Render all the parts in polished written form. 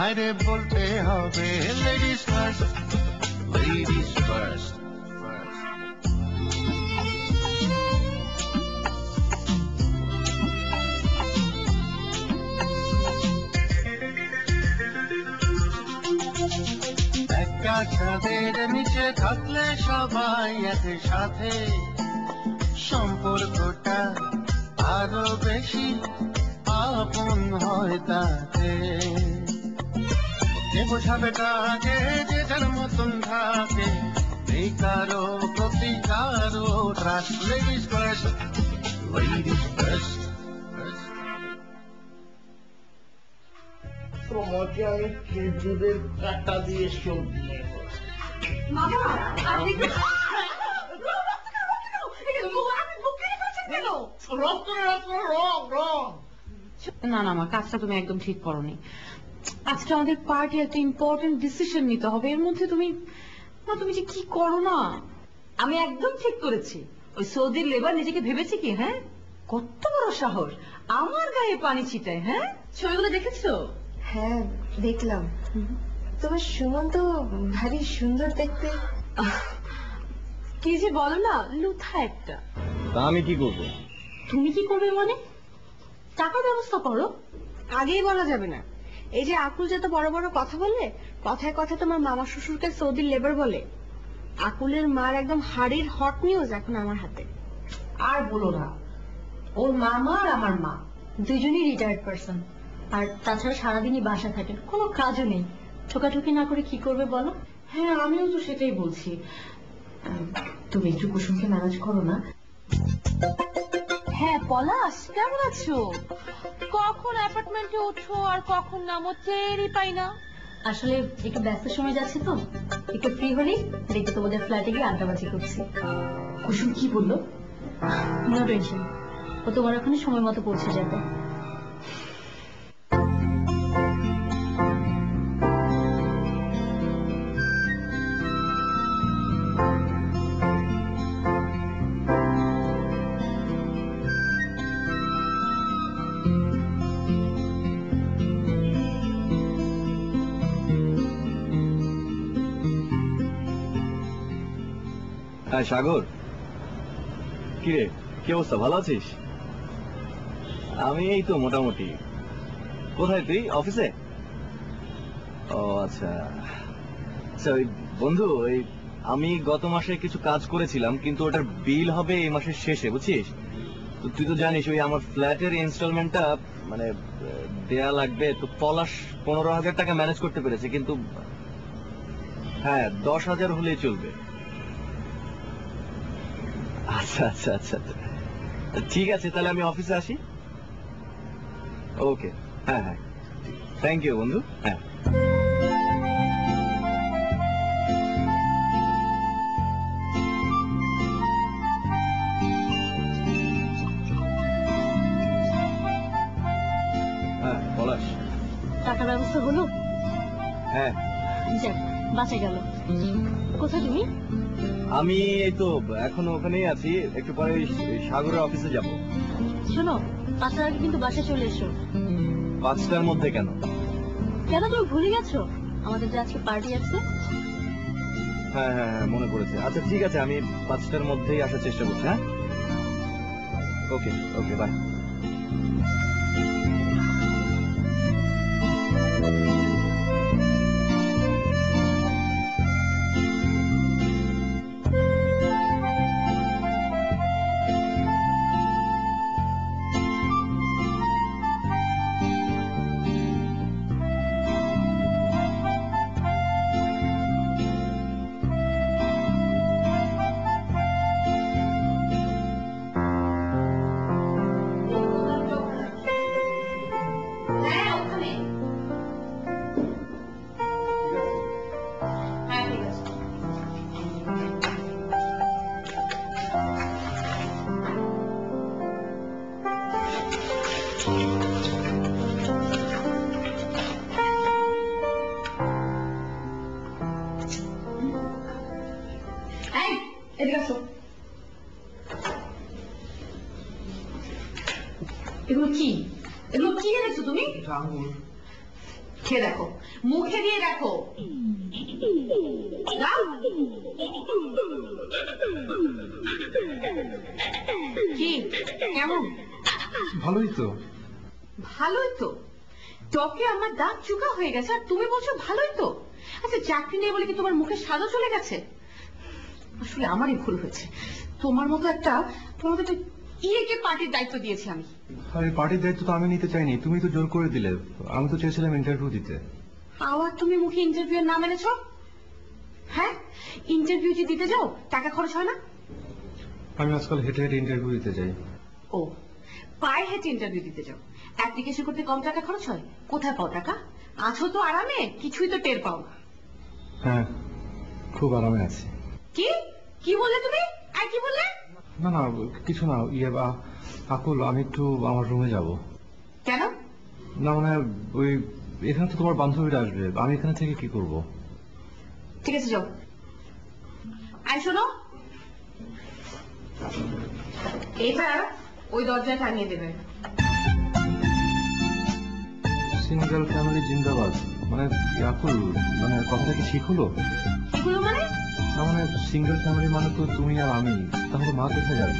হায়রে বলতে হবে লেডিস ফার্স্ট, লেডিস ফার্স্ট। একা ছাদের নিচে থাকলে সবাই একসাথে, সম্পর্কটা আরো বেশি আপন হয় তাতে। যে বোঝাবে তাকে যে যার মতন থাকে, এই কারো প্রতি কারো trust. Ladies first, ladies first. তোমাকে আমি খেজুরের কাটা দিয়ে সবজি নেব। না না মা, কাজটা তুমি একদম ঠিক করোনি। আজকে আমাদের পার্টি, একটা ইম্পর্টেন্ট ডিসিশন নিতে হবে, এর মধ্যে তুমি তুমি যে কি করো না। আমি একদম ঠিক করেছি। ওই সৌদির লেবার নিজেকে ভেবেছে কি, হ্যাঁ, কত বড় সাহস আমার গায়ে পানি ছিটায়। হ্যাঁ, ছবিগুলো দেখেছো? হ্যাঁ দেখলাম। তোমার সুমন তো ভারী সুন্দর দেখতে। কি যে বলো না, লুথা একটা। তা আমি কি করবো? তুমি কি করবে মানে? টাকার ব্যবস্থা করো। আগেই বলা যাবে না। এই যে আকুল যত বড় বড় কথা বললে, কথায় কথা তোমার মামা শ্বশুরকে সৌদির লেবার বলে। আকুলের মার একদম হাড়ির হট নিউজ এখন আমার হাতে। আর বলো না, ওর মামা আর আমার মা দুজনই রিটায়ার্ড পার্সন, আর তাছাড়া সারাদিনই বাসা থাকেন, কোনো কাজও নেই। ঠোকাঠুকি না করে কি করবে বলো? হ্যাঁ আমিও তো সেটাই বলছি। তুমি একটু কুসুমকে ম্যানেজ করো না। হ্যাঁ পলাশ, কেমন আছো? কখন অ্যাপার্টমেন্টে ওঠো আর কখন নামো টেরই পাই না। আসলে একটু ব্যস্ত সময় যাচ্ছে তো, একটু ফ্রি হলেই দেখতে তোমাদের ফ্ল্যাটে গিয়ে আড্ডাবাজি করছি। কুসুম কি বললো? নো টেনশন, ও তোমার ওখানে সময় মতো পৌঁছে যাবে। হ্যাঁ সাগর, কিরে কি অবস্থা, ভালো আছিস? আমি এই তো মোটামুটি। কোথায় তুই? অফিসে? ও আচ্ছা আচ্ছা। ওই বন্ধু, ওই আমি গত মাসে কিছু কাজ করেছিলাম, কিন্তু ওটার বিল হবে এই মাসের শেষে, বুঝছিস? তো তুই তো জানিস ওই আমার ফ্ল্যাটের ইনস্টলমেন্টটা মানে দেয়া লাগবে। তো পলাশ 15,000 টাকা ম্যানেজ করতে পেরেছে, কিন্তু হ্যাঁ 10,000 হলেই চলবে। আচ্ছা আচ্ছা আচ্ছা, ঠিক আছে তাহলে আমি অফিসে আসি। ওকে, হ্যাঁ হ্যাঁ, থ্যাংক ইউ বন্ধু। হ্যাঁ হ্যাঁ পলাশ, টাকার ব্যবস্থা হলো? হ্যাঁ যাক, বাঁচা গেল। কোথায় তুমি? আমি এই তো এখন ওখানেই আছি, একটু পরে সাগরের অফিসে যাব। শোনো, 5টার আগে কিন্তু বাসায় চলে এসো। 5টার মধ্যে কেন? কেন, তুমি ভুলে গেছো আমাদের যে আজকে পার্টি আছে? হ্যাঁ হ্যাঁ হ্যাঁ মনে পড়েছে। আচ্ছা ঠিক আছে, আমি 5টার মধ্যেই আসার চেষ্টা করছি। হ্যাঁ ওকে ওকে, বাই। এগুলো কি? এগুলো কি এনেছো তুমি? আঙ্গুর। খেয়ে দেখো, মুখে দিয়ে দেখো। দাও। কি কেমন? ভালোই তো। ভালোই তো? টকে আমার দাঁত চুকা হয়ে গেছে আর তুমি বলছো ভালোই তো? আচ্ছা চাকরি নেই বলে কি তোমার মুখে স্বাদও চলে গেছে? আসলে আমারই ভুল হয়েছে। তোমার মতো একটা ইয়েকে পার্টির দায়িত্ব দিয়েছি আমি। আরে পার্টির দায়িত্ব তো আমি নিতে চাইনি, তুমি তো জোর করে দিলে। আমি তো চেয়েছিলাম ইন্টারভিউ দিতে। আবার তুমি মুখে ইন্টারভিউ এর নাম এনেছো? হ্যাঁ, ইন্টারভিউ যে দিতে যাও টাকা খরচ হয় না? আমি আজকাল হেঁটে হেঁটে ইন্টারভিউ দিতে যাই। ও, পায়ে হেঁটে ইন্টারভিউ দিতে যাও। অ্যাপ্লিকেশন করতে কম টাকা খরচ হয়? কোথায় পাও টাকা? আছো তো আরামে, কিছুই তো টের পাও না। হ্যাঁ, খুব আরামে আছি। কি কি বললে তুমি? আর কি বললে? না না কিছু না। আকুল, আমি একটু আমার রুমে যাব। কেন? না মানে ওই এখানে তো তোমার বান্ধবীরা আসবে, আমি এখানে থেকে কি করব? ঠিক আছে যাও। আর শোনো, এটা ওই দরজায় টাঙিয়ে দেবে। সিঙ্গেল ফ্যামিলি জিন্দাবাদ মানে আকুল, মানে কথাটা কি ঠিক হলো? এগুলো মানে? না মানে সিঙ্গেল ফ্যামিলি মানে তো তুমি আর আমি, তাহলে মা কোথায় যাবে?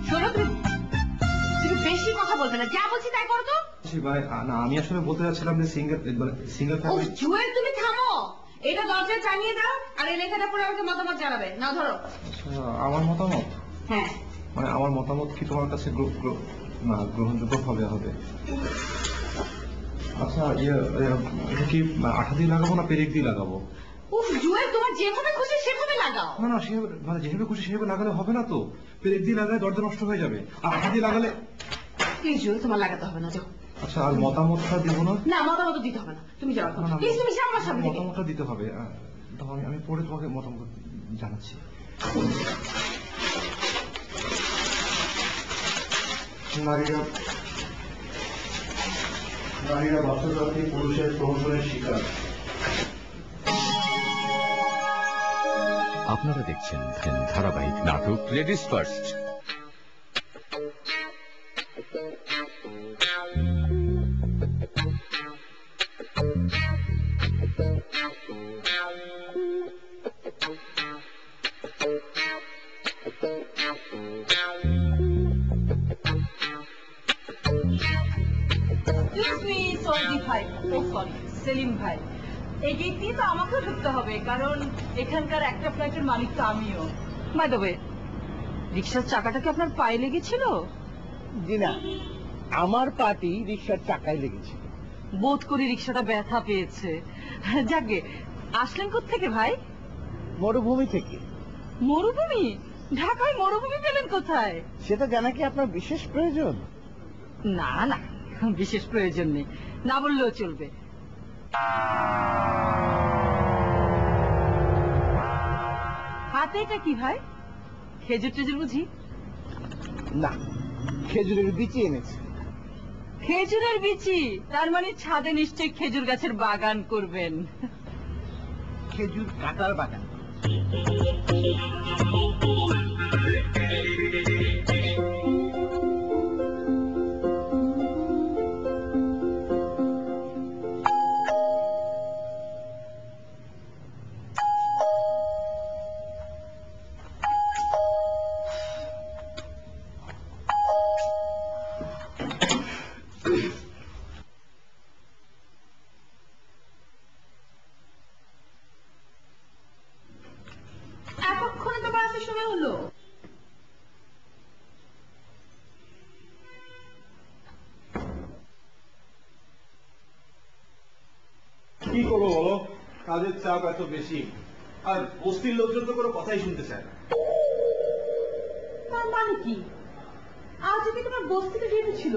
শোনো, তুমি বেশি কথা বলবে না, যা বলছি তাই করো তো। না আমি আসলে বলতে চাচ্ছিলাম যে সিঙ্গেল ও ফ্যামিলি। জুয়েল, তুমি থামো। এটা দরজায় টাঙিয়ে দাও আর এই লেখাটা পড়ে আমাকে মতামত জানাবে। নাও ধরো। আমার মতামত? হ্যাঁ। মানে আমার মতামত কি তোমার কাছে গ্রহণযোগ্য হবে? আচ্ছা এটা কি আঠা দিয়ে লাগাবো না পেরেক দিয়ে লাগাবো? উফ জুয়েল, তোমার যেভাবে খুশি সেভাবে লাগাও। না সেভাবে মানে যেভাবে খুশি সেভাবে লাগালে হবে না তো। পেরেক দিয়ে লাগালে দরজা নষ্ট হয়ে যাবে, আর আঠা দিয়ে লাগালে। প্লিজ জুয়েল, তোমার লাগাতে হবে না, যাও। আচ্ছা আর মতামতটা দেবো না? না, মতামত দিতে হবে না, তুমি যাও। প্লিজ তুমি যাও আমার সামনে থেকে। মতামতটা দিতে হবে। আমি পরে তোমাকে মতামত জানাচ্ছি। নারীরা বাস্তবতাকে পুরুষের প্রহসনের শিকার। আপনারা দেখছেন ধারাবাহিক নাটক লেডিস ফার্স্ট। সেলিম ভাই, এই গেট দিয়ে তো আমাকেও ঢুকতে হবে, কারণ এখানকার একটা ফ্ল্যাটের মালিক তো আমিও। বাই দ্য ওয়ে, রিক্সার চাকাটা কি আপনার পায়ে লেগেছিল? জি না, আমার পাটি রিক্সার চাকায় লেগেছিল। বোধ করি রিক্সাটা ব্যথা পেয়েছে। যাকে আসলেন কোত্থেকে ভাই? মরুভূমি থেকে। মরুভূমি? ঢাকায় মরুভূমি পেলেন কোথায়? সেটা জানা কি আপনার বিশেষ প্রয়োজন? না না, বিশেষ প্রয়োজন নেই, না বললেও চলবে। হাতে এটা কি ভাই? খেজুর টেজুর বুঝি? না, খেজুরের বিচি এনেছি। খেজুরের বিচি? তার মানে ছাদে নিশ্চয়ই খেজুর গাছের বাগান করবেন। খেজুর কাটার বাগান। এতক্ষণে তোমার আসতে সময় হলো? কি করবো বলো, কাজের চাপ এত বেশি, আর বস্তির লোকজন তো কোনো কথাই শুনতে চায় না। তার মানে কি? আজ যদি তোমার বস্তিতে ডিউটি ছিল?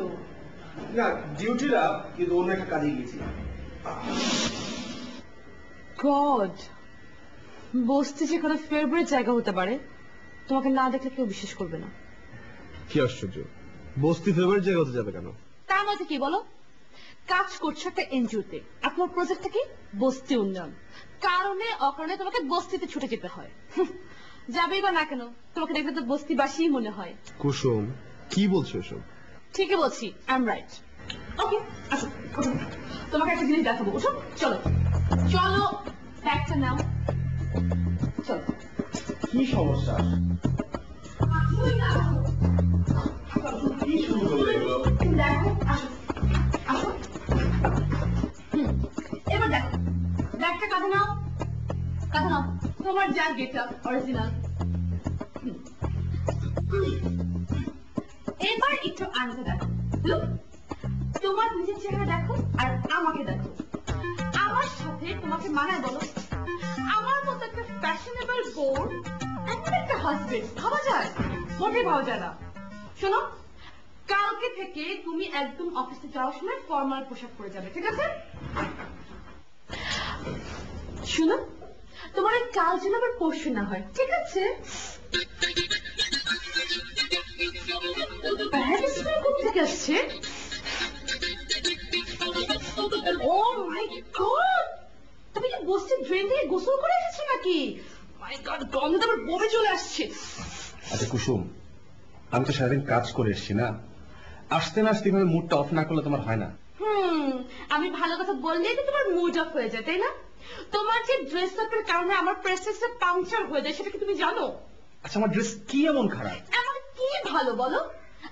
না ডিউটি না, কিন্তু অন্য একটা কাজে গিয়েছিলাম। গড, বস্তি যে কোনো ফেভারিট জায়গা হতে পারে, তোমাকে না দেখলে কেউ বিশ্বাস করবে না। কি আশ্চর্য, বস্তি ফেভারিট জায়গা হতে যাবে কেন? তার মধ্যে কি বলো? কাজ করছো একটা এনজিওতে, আর তোমার প্রজেক্টটা কি? বস্তি উন্নয়ন। কারণে অকারণে তোমাকে বস্তিতে ছুটে যেতে হয়। যাবেই বা না কেন, তোমাকে দেখলে তো বস্তিবাসীই মনে হয়। কুসুম, কি বলছো এসব? ঠিকই বলছি, আই এম রাইট। ওকে, আসো। তোমাকে একটা জিনিস দেখাবো, ওঠো, চলো চলো, ব্যাগটা নাও, চলো। কি সমস্যা? কি শুরু করলে এগুলো? দেখো, আসো আসো। এবার দেখো, ব্যাগটা কাঁধে নাও, কাঁধে নাও, তোমার যা গেটআপ অরিজিনাল। এবার একটু আনতে দেখো, তোমার নিজের চেহারা দেখো আর আমাকে দেখো, আমার সাথে তোমাকে মানায় বলো? আমার মতো একটা ফ্যাশনেবল বোর্ড, এমন একটা হাজবেন্ড ভাবা যায়? মোটেই ভাবা যায় না। শোনো, কালকে থেকে তুমি একদম অফিসে যাওয়ার সময় ফর্মাল পোশাক পরে যাবে, ঠিক আছে? শোনো, তোমার ওই কাল যেন আবার পরশু না হয়, ঠিক আছে? কোথেকে আসছে? ও মাই গড, তুমি কি বসে ড্রেন থেকে গোসল করে এসেছো নাকি? মাই গড, গন্ধে আবার বমি চলে আসছে। আচ্ছা কুসুম, আমি তো সারাদিন কাজ করে এসেছি না, আসতে না আসতে এভাবে মুডটা অফ না করলে তোমার হয় না। আমি ভালো কথা বললেই তো তোমার মুড অফ হয়ে যায়, তাই না? তোমার যে ড্রেস আপের কারণে আমার প্রেসেসটা পাংচার হয়ে যায়, সেটা কি তুমি জানো? আচ্ছা, আমার ড্রেস কি এমন খারাপ? এমন কি ভালো বলো?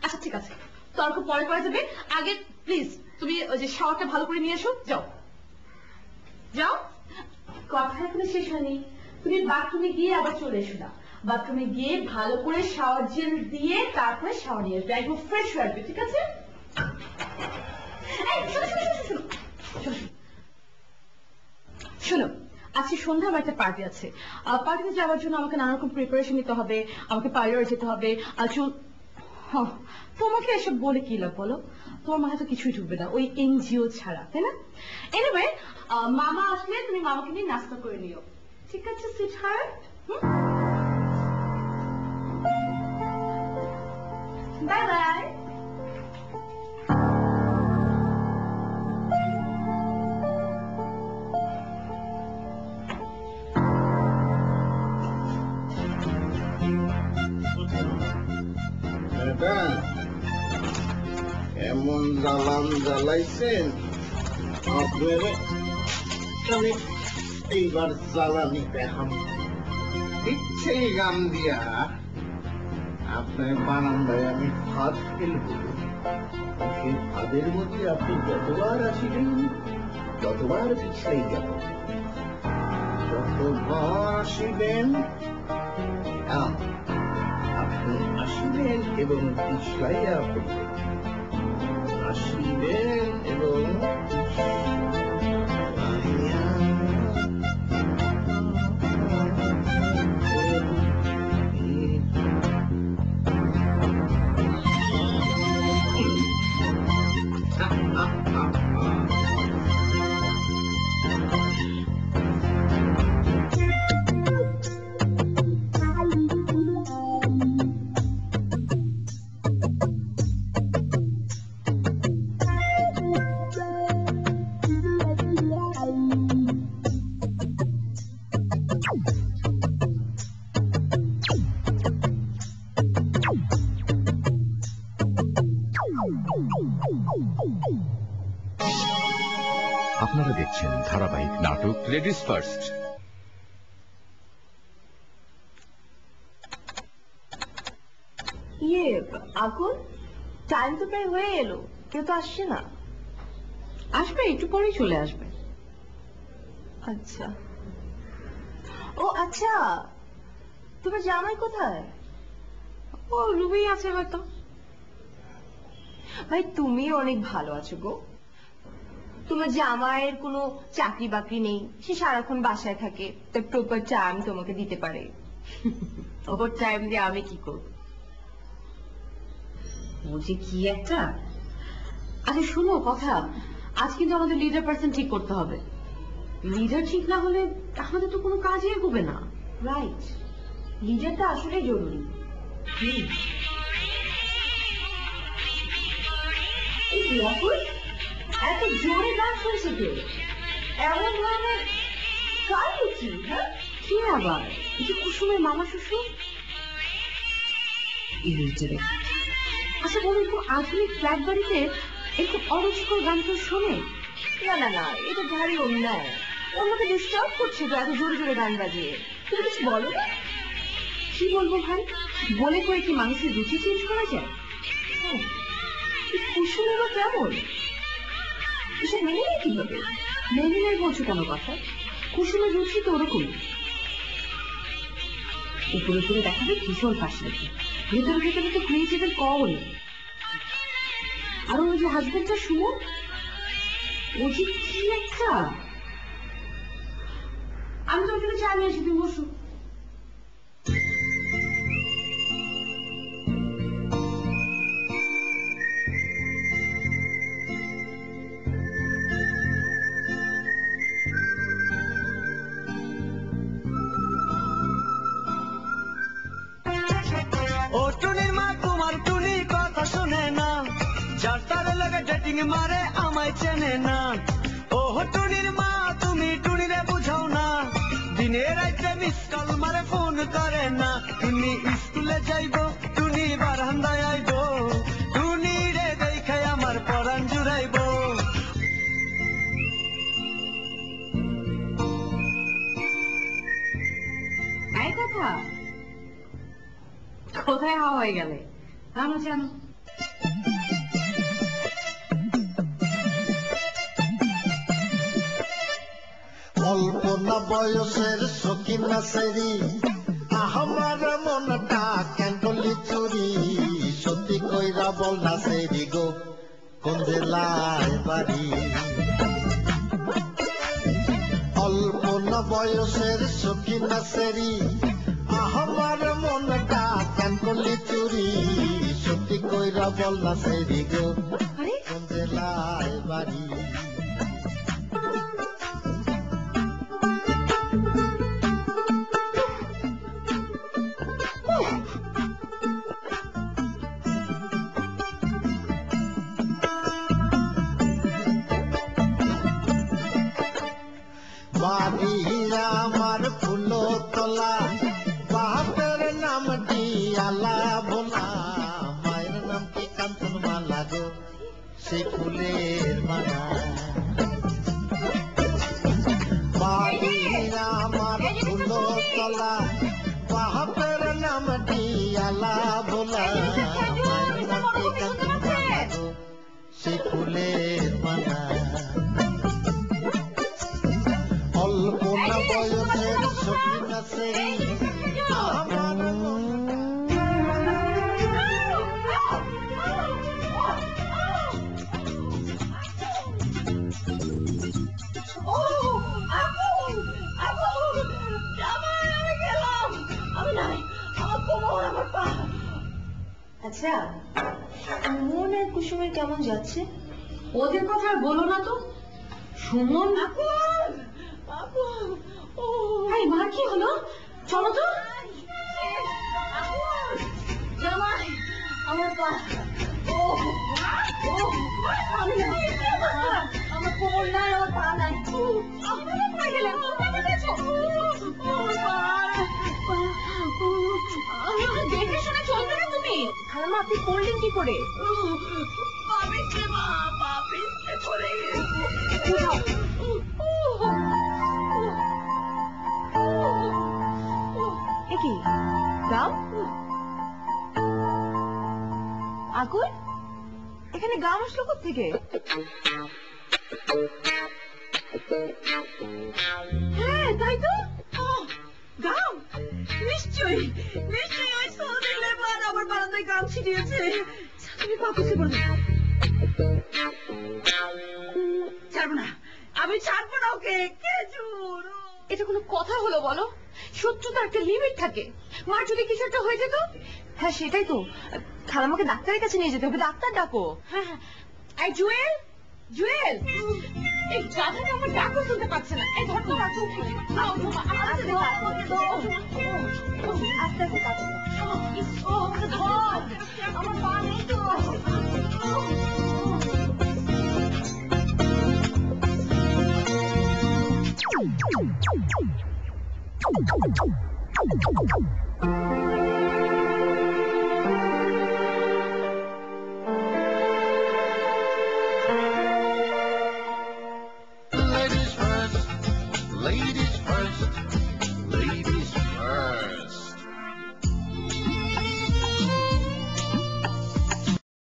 আচ্ছা ঠিক আছে, তর্ক পরে করা যাবে, আগে প্লিজ তুমি ওই যে শাওয়ারটা ভালো করে নিয়ে এসো, যাও যাও। কথা এখনো শেষ হয়নি, তুমি বাথরুমে গিয়ে আবার চলে এসো না, বাথরুমে গিয়ে ভালো করে শাওয়ার জেল দিয়ে তারপরে শাওয়ার নিয়ে আসবে, একদম ফ্রেশ হয়ে আসবে, ঠিক আছে? শোনো, আজকে সন্ধ্যা আমার একটা পার্টি আছে, পার্টিতে যাওয়ার জন্য আমাকে নানা রকম প্রিপারেশন নিতে হবে, আমাকে পার্লারে যেতে হবে। তোমাকে এসব বলে কি লাভ বলো? তোমার মাথায় তো কিছুই ঢুকবে না ওই এনজিও ছাড়া, তাই না? এনিওয়ে, মামা আসলে তুমি মামাকে নিয়ে নাস্তা করে নিও, ঠিক আছে সুইটহার্ট? Bye bye. এমন জ্বালান জ্বালাইছেন আপনার, আমি এইবার জ্বালানি দেখাম। ইচ্ছে গান দিয়া আপনার বারান্দায় আমি ফাঁদ ফেলব, সেই ফাঁদের মধ্যে আপনি যতবার আসিবেন ততবার পিছলাই যাব, যতবার আসিবেন আপনি আসিবেন এবং পিছলাইয়া পড়বেন, আসিবেন এবং আপনারা দেখছেন ধারাবাহিক নাটক লেডিস ফার্স্ট। আগুন, টাইম তো প্রায় হয়ে এলো, কেউ তো আসছে না। আসবে, একটু পরেই চলে আসবে। আচ্ছা, ও আচ্ছা, তোমার জামাই কোথায়? ও রুমেই আছে হয়তো। ভাই তুমি অনেক ভালো আছো গো, তোমার জামাইয়ের কোনো চাকরি বাকরি নেই, সে সারাক্ষণ বাসায় থাকে, তার প্রপার টাইম তোমাকে দিতে পারে। ওপর টাইম দিয়ে আমি কি করব? ও যে কি একটা। আচ্ছা শুনো কথা, আজ কিন্তু আমাদের লিডার পার্সন ঠিক করতে হবে, লিডার ঠিক না হলে আমাদের তো কোনো কাজই এগোবে না। রাইট, লিডারটা আসলেই জরুরি। এত জোরে গান শুনছে কে? এমন ধরনের কার বুঝি? হ্যাঁ, কে আবার? এই যে কুসুমের মামা শ্বশুর। আচ্ছা বলো, একটু আধুনিক ফ্ল্যাট বাড়িতে এরকম অরুচিকর গান কেউ শোনে? না না না, এটা ভারী অন্যায়। অন্যকে ডিস্টার্ব করছে তো এত জোরে জোরে গান বাজিয়ে। তুমি কিছু বলো না? কি বলবো ভাই, বলে কয়ে কি মানুষের রুচি চেঞ্জ করা যায়? কুসুমের বা কেমন, এসব মেনে নেয় কিভাবে? মেনে নেয় বলছো কেন কথা? কুসুমের রুচি তো ওরকমই, উপরে উপরে দেখাবে ভীষণ ফাঁসি, ভেতরে ভেতরে তো ক্রিয়েটিভের কম। আর ওই যে হাজবেন্ডটা সুমন, ও যে কি একটা। আমি তোমার জন্য চা নিয়ে আসি, তুমি বসো। ও টুনির মা তোমার টুনি কথা শুনে না, যার তার লাগে ডেটিং মারে আমায় চেনে না। ও টুনির মা তুমি টুনিরে বুঝাও না, দিনে রাইতে মিস কল মারে ফোন করে না। টুনি স্কুলে যাইবো, টুনি বারান্দায় আইবো, টুনি রে দেখে আমার পরাণ জুড়াইবো। এই কথা কোথায় হাওয়া হয়ে গেলে? জানো জানো কল্পনা বয়সের সকিনা সেরি, আমার মনটা কেন করলি চুরি, সত্যি কইরা বল না সেরি গো, কোন জেলায় বাড়ি? কল্পনা বয়সের সকিনা সেরি, আমার মনটা কেন করলি চুরি, সত্যি কইরা বল না সেরি গো, কোন জেলায় বাড়ি? বাড়িরা আমার ফুলো তোলা, বাপের নাম দিয়ালা ভোলা, মায়ের নাম কি কাঞ্চন মালা গো, সে ফুলের মালা। বাড়িরা আমার ফুলো তোলা, বাপের নাম দিয়ালা ভোলা, মায়ের নাম কি কাঞ্চন মালা গো, সে ফুলের মালা। কল্পনা বয়সের সকিনা সেরি, আমার আচ্ছা, সুমন আর কুসুমের কেমন যাচ্ছে? ওদের কথা আর বলো না তো। সুমন এই মা, কি হলো? চলো তো। জামাই, আমার পা, আমার কোমর নাই, আমার পা নাই। দেখে শুনে চলবে না তুমি? খালামা, আপনি করলেন কি করে? কি গাম? আকুল, এখানে গাম আসলো কোত্থেকে? হ্যাঁ তাই তো, গাম নিশ্চয়ই নিশ্চয়ই ওই সৌদির লেবার আমার বারান্দায় গাম ছিটিয়েছে। তুমি পাকুছে বলো। ছাড়বো না, আমি ছাড়বো না ওকে। খেজুর, এটা কোনো কথা হলো বলো? শত্রুতার একটা লিমিট থাকে। মার যদি কিছু একটা হয়ে যেত। হ্যাঁ সেটাই তো, খালামাকে ডাক্তারের কাছে নিয়ে যেতে হবে। ডাক্তার ডাকো। হ্যাঁ হ্যাঁ। এই জুয়েল, জুয়েল, এই গাধাটা আমার ডাকও শুনতে পাচ্ছে না। এই ধর তোমার আস্তে আস্তে কাজ। আমার পা নেই তো।